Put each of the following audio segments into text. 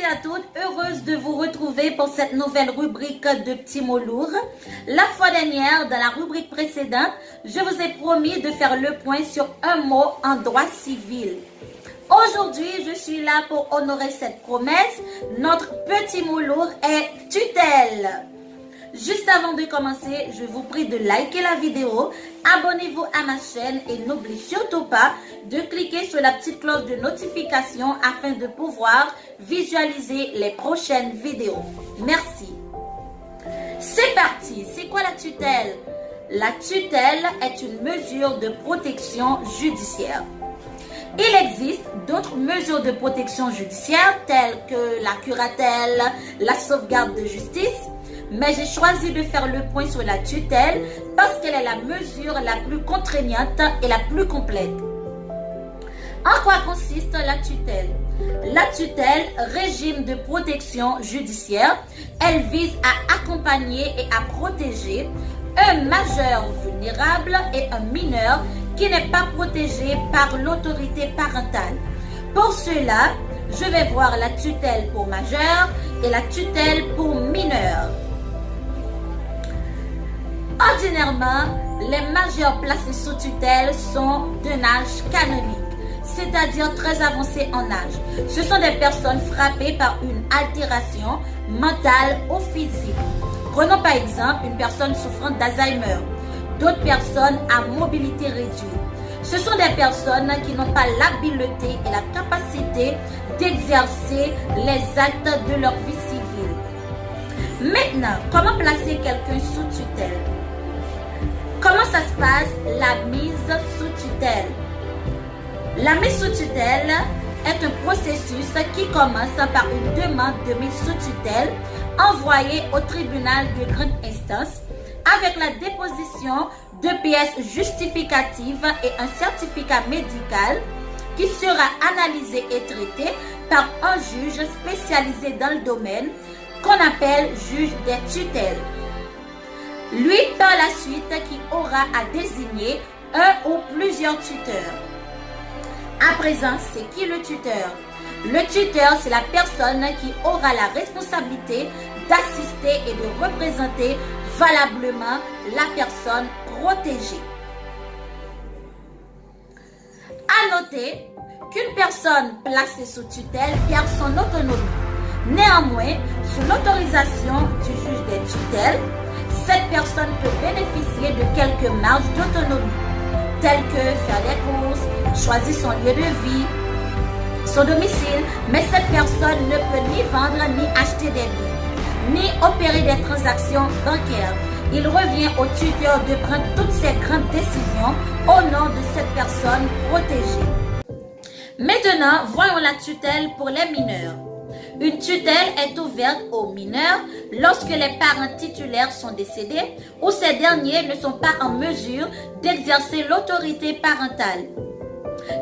et à toutes, heureuse de vous retrouver pour cette nouvelle rubrique de petits mots lourds. La fois dernière, dans la rubrique précédente, je vous ai promis de faire le point sur un mot en droit civil. Aujourd'hui, je suis là pour honorer cette promesse. Notre petit mot lourd est tutelle. Juste avant de commencer, je vous prie de liker la vidéo, abonnez-vous à ma chaîne et n'oubliez surtout pas de cliquer sur la petite cloche de notification afin de pouvoir visualiser les prochaines vidéos. Merci. C'est parti. C'est quoi la tutelle? La tutelle est une mesure de protection judiciaire. Il existe d'autres mesures de protection judiciaire telles que la curatelle, la sauvegarde de justice, mais j'ai choisi de faire le point sur la tutelle parce qu'elle est la mesure la plus contraignante et la plus complète. En quoi consiste la tutelle? La tutelle, régime de protection judiciaire, elle vise à accompagner et à protéger un majeur vulnérable et un mineur qui n'est pas protégé par l'autorité parentale. Pour cela, je vais voir la tutelle pour majeur et la tutelle pour mineur. Ordinairement, les majeurs placés sous tutelle sont d'un âge canonique, c'est-à-dire très avancé en âge. Ce sont des personnes frappées par une altération mentale ou physique. Prenons par exemple une personne souffrant d'Alzheimer, d'autres personnes à mobilité réduite. Ce sont des personnes qui n'ont pas l'habileté et la capacité d'exercer les actes de leur vie civile. Maintenant, comment placer quelqu'un sous tutelle? Comment ça se passe, la mise sous tutelle? La mise sous tutelle est un processus qui commence par une demande de mise sous tutelle envoyée au tribunal de grande instance avec la déposition de pièces justificatives et un certificat médical qui sera analysé et traité par un juge spécialisé dans le domaine qu'on appelle juge des tutelles. Lui, par la suite, qui aura à désigner un ou plusieurs tuteurs. À présent, c'est qui le tuteur? Le tuteur, c'est la personne qui aura la responsabilité d'assister et de représenter valablement la personne protégée. À noter qu'une personne placée sous tutelle perd son autonomie. Néanmoins, sous l'autorisation du juge des tutelles, cette personne peut bénéficier de quelques marges d'autonomie, telles que faire des courses, choisir son lieu de vie, son domicile, mais cette personne ne peut ni vendre ni acheter des biens, ni opérer des transactions bancaires. Il revient au tuteur de prendre toutes ces grandes décisions au nom de cette personne protégée. Maintenant, voyons la tutelle pour les mineurs. Une tutelle est ouverte aux mineurs lorsque les parents titulaires sont décédés ou ces derniers ne sont pas en mesure d'exercer l'autorité parentale.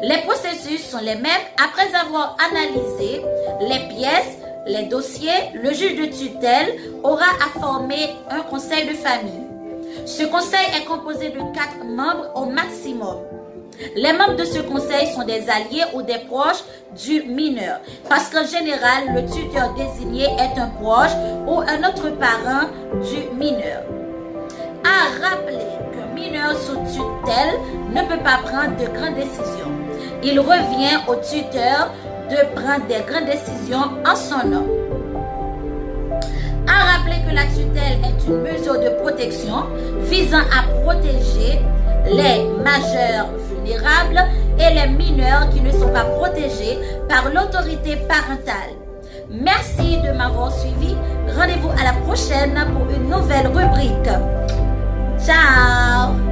Les processus sont les mêmes. Après avoir analysé les pièces, les dossiers, le juge de tutelle aura à former un conseil de famille. Ce conseil est composé de 4 membres au maximum. Les membres de ce conseil sont des alliés ou des proches du mineur, parce qu'en général, le tuteur désigné est un proche ou un autre parent du mineur. À rappeler qu'un mineur sous tutelle ne peut pas prendre de grandes décisions. Il revient au tuteur de prendre des grandes décisions en son nom. À rappeler que la tutelle est une mesure de protection visant à protéger les majeurs vulnérables et les mineurs qui ne sont pas protégés par l'autorité parentale. Merci de m'avoir suivi. Rendez-vous à la prochaine pour une nouvelle rubrique. Ciao!